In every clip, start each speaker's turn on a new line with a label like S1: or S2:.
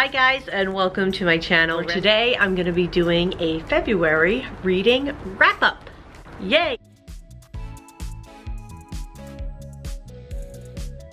S1: Hi guys, and welcome to my channel. Today I'm going to be doing a February reading wrap-up. Yay!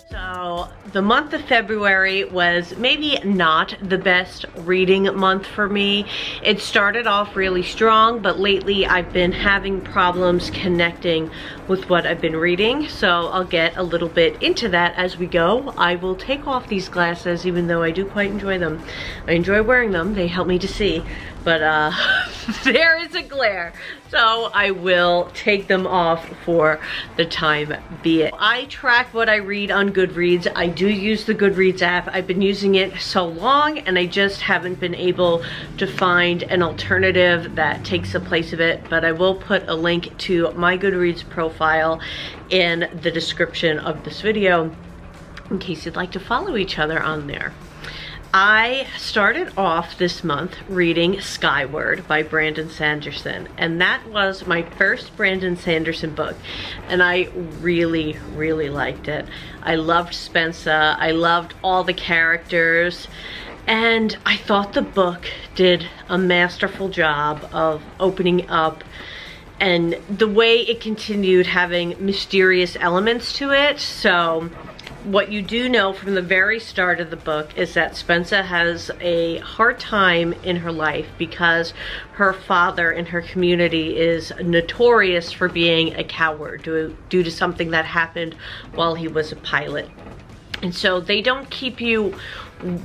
S1: So the month of February was maybe not the best reading month for me. It started off really strong, but lately I've been having problems connecting with what I've been reading, so I'll get a little bit into that as we go. I will take off these glasses even though I do quite enjoy them. I enjoy wearing them, they help me to see, but there is a glare, so I will take them off for the time being. I track what I read on Goodreads. I do use the Goodreads app. I've been using it so long and I just haven't been able to find an alternative that takes the place of it, but I will put a link to my Goodreads profile in the description of this video in case you'd like to follow each other on there. I started off this month reading Skyward by Brandon Sanderson, and that was my first Brandon Sanderson book, and I really liked it. I loved Spencer, I loved all the characters, and I thought the book did a masterful job of opening up, and the way it continued having mysterious elements to it. So what you do know from the very start of the book is that Spencer has a hard time in her life because her father in her community is notorious for being a coward due to something that happened while he was a pilot. And so they don't keep you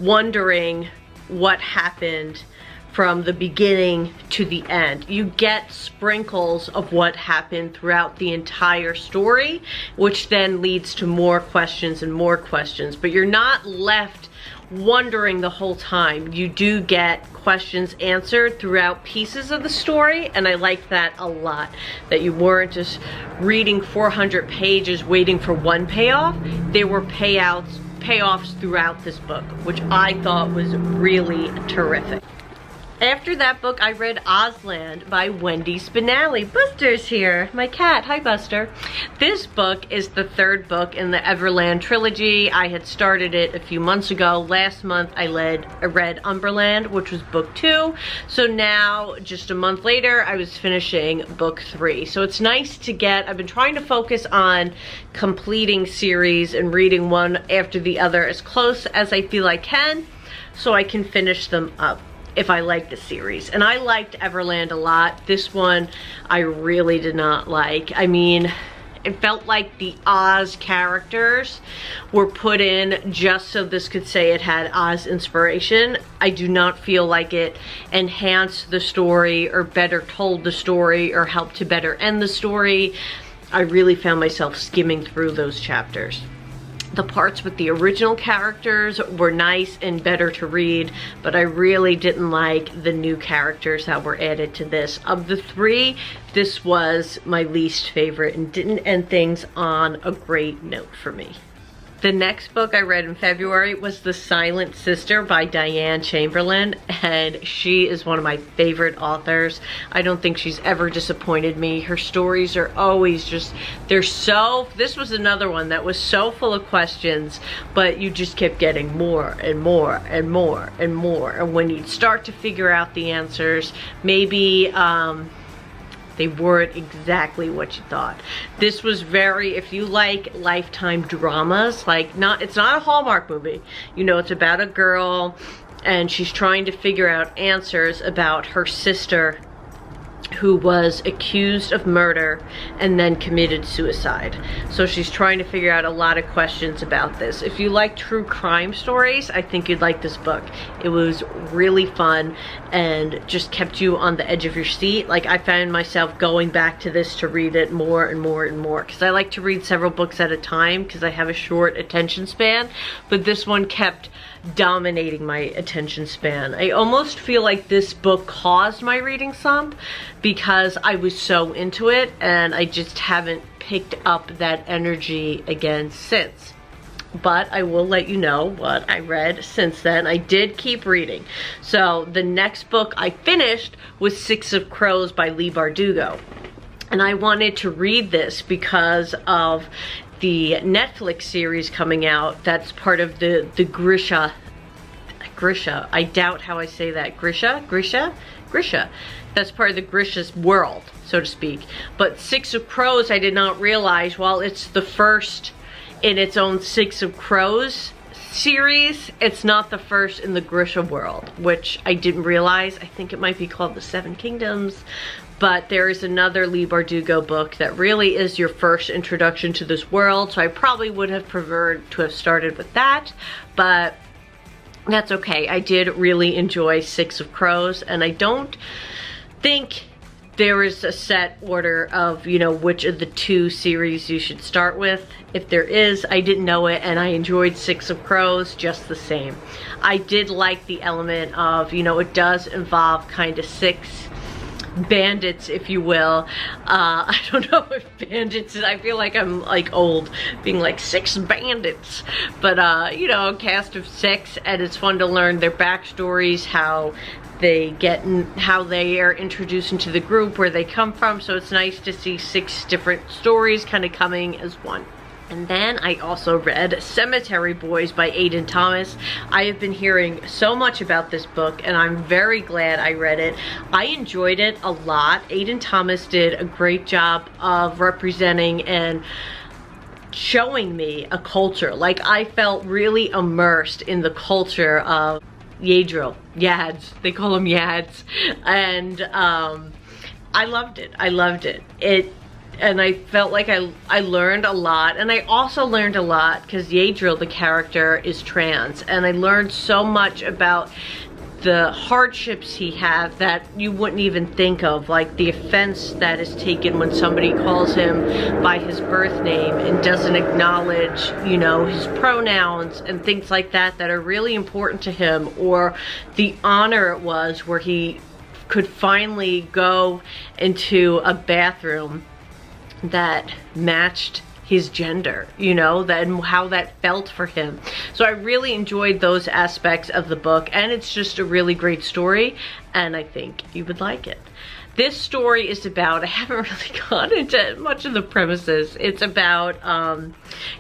S1: wondering what happened from the beginning to the end. You get sprinkles of what happened throughout the entire story, which then leads to more questions and more questions, but you're not left wondering the whole time. You do get questions answered throughout pieces of the story, and I like that a lot, that you weren't just reading 400 pages waiting for one payoff. There were payoffs throughout this book, which I thought was really terrific. After that book, I read Ozland by Wendy Spinale. Buster's here, my cat. Hi, Buster. This book is the third book in the Everland trilogy. I had started it a few months ago. Last month, I read Umberland, which was book 2. So now, just a month later, I was finishing book 3. So it's nice to get, I've been trying to focus on completing series and reading one after the other as close as I feel I can, so I can finish them up if I like the series. And I liked Everland a lot. This one I really did not like. I mean, it felt like the Oz characters were put in just so this could say it had Oz inspiration. I do not feel like it enhanced the story or better told the story or helped to better end the story. I really found myself skimming through those chapters. The parts with the original characters were nice and better to read, but I really didn't like the new characters that were added to this. Of the 3, this was my least favorite and didn't end things on a great note for me. The next book I read in February was The Silent Sister by Diane Chamberlain, and she is one of my favorite authors. I don't think she's ever disappointed me. Her stories are always just, this was another one that was so full of questions, but you just kept getting more and more and more and more. And when you start to figure out the answers, maybe they weren't exactly what you thought. This was very, if you like Lifetime dramas, it's not a Hallmark movie. You know, it's about a girl and she's trying to figure out answers about her sister who was accused of murder and then committed suicide. So she's trying to figure out a lot of questions about this. If you like true crime stories, I think you'd like this book. It was really fun and just kept you on the edge of your seat. Like, I found myself going back to this to read it more and more and more, because I like to read several books at a time because I have a short attention span, but this one kept dominating my attention span. I almost feel like this book caused my reading slump because I was so into it, and I just haven't picked up that energy again since. But I will let you know what I read since then. I did keep reading. So the next book I finished was 6 of Crows by Leigh Bardugo. And I wanted to read this because of the Netflix series coming out that's part of the Grisha Grisha. I doubt how I say that. Grisha. That's part of the Grisha's world, so to speak. But Six of Crows, I did not realize, while it's the first in its own Six of Crows series, it's not the first in the Grisha world, which I didn't realize. I think it might be called the Seven Kingdoms. But there is another Leigh Bardugo book that really is your first introduction to this world, so I probably would have preferred to have started with that, but that's okay. I did really enjoy Six of Crows, and I don't think there is a set order of, you know, which of the two series you should start with. If there is, I didn't know it, and I enjoyed Six of Crows just the same. I did like the element of, you know, it does involve kind of six bandits, if you will. I don't know if bandits is, I feel like I'm like old being like six bandits, but you know, a cast of six, and it's fun to learn their backstories, how they get how they are introduced into the group, where they come from. So it's nice to see six different stories kind of coming as one. And then I also read Cemetery Boys by Aiden Thomas. I have been hearing so much about this book, and I'm very glad I read it. I enjoyed it a lot. Aiden Thomas did a great job of representing and showing me a culture. Like, I felt really immersed in the culture of Yads. They call them Yads. And I loved it. And I felt like I learned a lot, and I also learned a lot because Yadril, the character, is trans, and I learned so much about the hardships he had that you wouldn't even think of, like the offense that is taken when somebody calls him by his birth name and doesn't acknowledge, you know, his pronouns and things like that that are really important to him, or the honor it was where he could finally go into a bathroom that matched his gender, you know, that, and how that felt for him. So I really enjoyed those aspects of the book, and it's just a really great story, and I think you would like it. This story is about, I haven't really gone into much of the premises. It's about,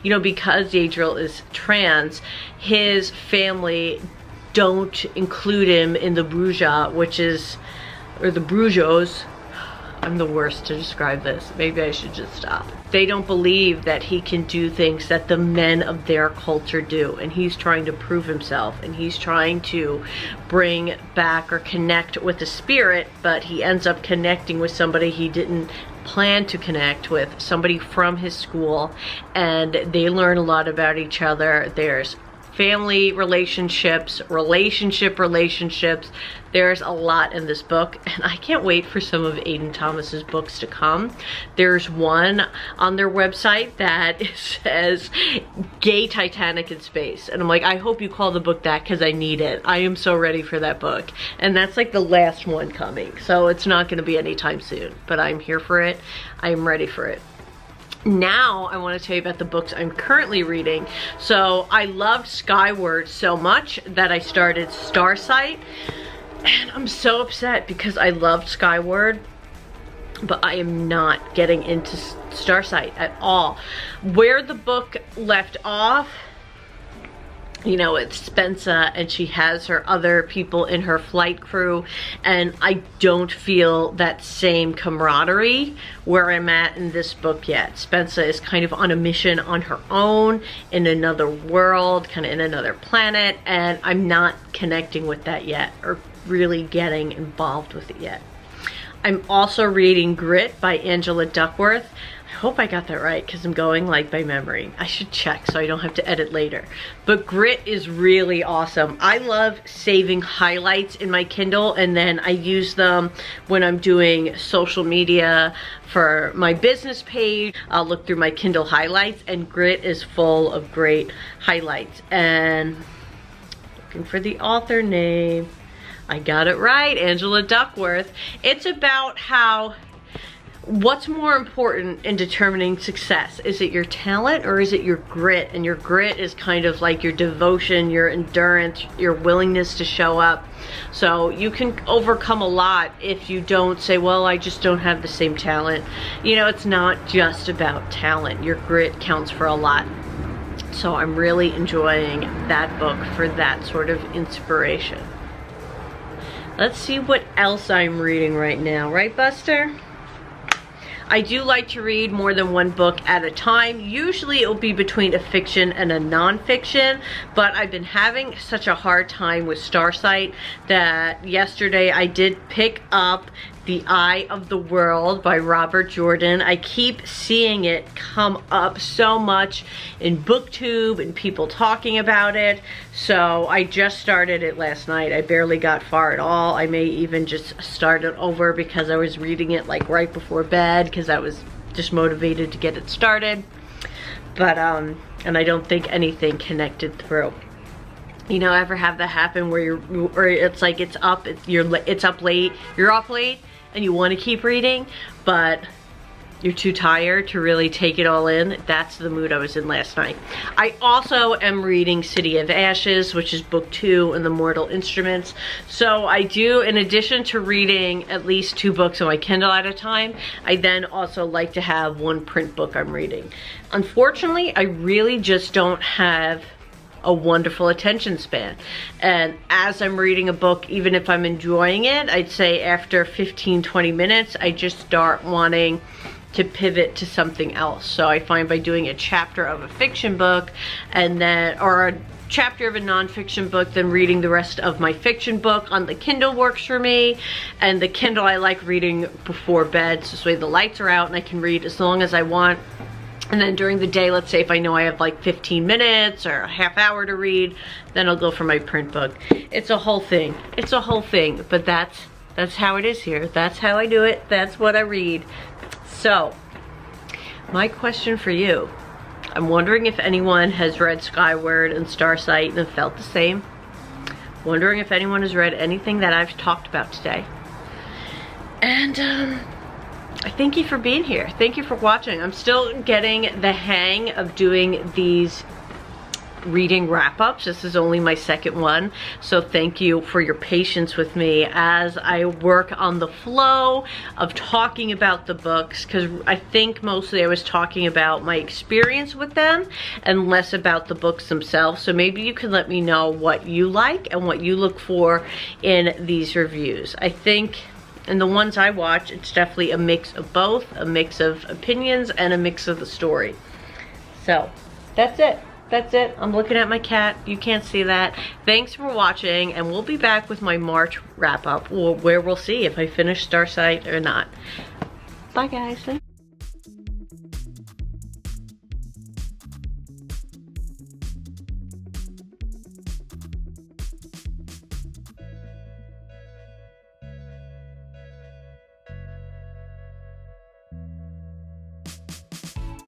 S1: you know, because Yadril is trans, his family don't include him in the Bruja, which is, or the Brujos. I'm the worst to describe this. Maybe I should just stop. They don't believe that he can do things that the men of their culture do, and he's trying to prove himself, and he's trying to bring back or connect with the spirit, but he ends up connecting with somebody he didn't plan to connect with, somebody from his school, and they learn a lot about each other. There's family relationships, relationships. There's a lot in this book, and I can't wait for some of Aiden Thomas's books to come. There's one on their website that says Gay Titanic in Space, and I'm like, I hope you call the book that, because I need it. I am so ready for that book, and that's like the last one coming, so it's not going to be anytime soon, but I'm here for it. I'm ready for it. Now I want to tell you about the books I'm currently reading. So I loved Skyward so much that I started Starsight, and I'm so upset because I loved Skyward, but I am not getting into Starsight at all. Where the book left off, you know, it's Spencer, and she has her other people in her flight crew, and I don't feel that same camaraderie where I'm at in this book yet. Spencer is kind of on a mission on her own in another world, kind of in another planet, and I'm not connecting with that yet, or really getting involved with it yet. I'm also reading Grit by Angela Duckworth. I hope I got that right, because I'm going like by memory. I should check so I don't have to edit later. But Grit is really awesome. I love saving highlights in my Kindle, and then I use them when I'm doing social media for my business page. I'll look through my Kindle highlights, and Grit is full of great highlights. And looking for the author name. I got it right, Angela Duckworth. It's about how, what's more important in determining success? Is it your talent, or is it your grit? And your grit is kind of like your devotion, your endurance, your willingness to show up. So you can overcome a lot if you don't say, well, I just don't have the same talent. You know, it's not just about talent. Your grit counts for a lot. So I'm really enjoying that book for that sort of inspiration. Let's see what else I'm reading right now, right, Buster? I do like to read more than one book at a time. Usually it will be between a fiction and a non-fiction, but I've been having such a hard time with Starsight that yesterday I did pick up The Eye of the World by Robert Jordan. I keep seeing it come up so much in BookTube and people talking about it. So I just started it last night. I barely got far at all. I may even just start it over because I was reading it like right before bed because I was just motivated to get it started. But, and I don't think anything connected through. You know, ever have that happen where it's like it's up late, you're up late, and you want to keep reading, but you're too tired to really take it all in? That's the mood I was in last night. I also am reading City of Ashes, which is book 2 in the Mortal Instruments. So I do, in addition to reading at least 2 books on my Kindle at a time, I then also like to have 1 print book I'm reading. Unfortunately, I really just don't have a wonderful attention span, and as I'm reading a book, even if I'm enjoying it, I'd say after 15-20 minutes I just start wanting to pivot to something else. So I find by doing a chapter of a fiction book and then, or a chapter of a non-fiction book, then reading the rest of my fiction book on the Kindle works for me. And the Kindle I like reading before bed, so this way the lights are out and I can read as long as I want. And then during the day, let's say if I know I have like 15 minutes or a half hour to read, then I'll go for my print book. It's a whole thing. It's a whole thing, but that's how it is here. That's how I do it. That's what I read. So, my question for you, I'm wondering if anyone has read Skyward and Starsight and felt the same. Wondering if anyone has read anything that I've talked about today. And, I thank you for being here. Thank you for watching. I'm still getting the hang of doing these reading wrap-ups. This is only my 2nd one, so thank you for your patience with me as I work on the flow of talking about the books, because I think mostly I was talking about my experience with them and less about the books themselves. So maybe you can let me know what you like and what you look for in these reviews. I think and the ones I watch, it's definitely a mix of both, a mix of opinions and a mix of the story. So, that's it. That's it. I'm looking at my cat. You can't see that. Thanks for watching, and we'll be back with my March wrap-up, where we'll see if I finish Starsight or not. Bye, guys.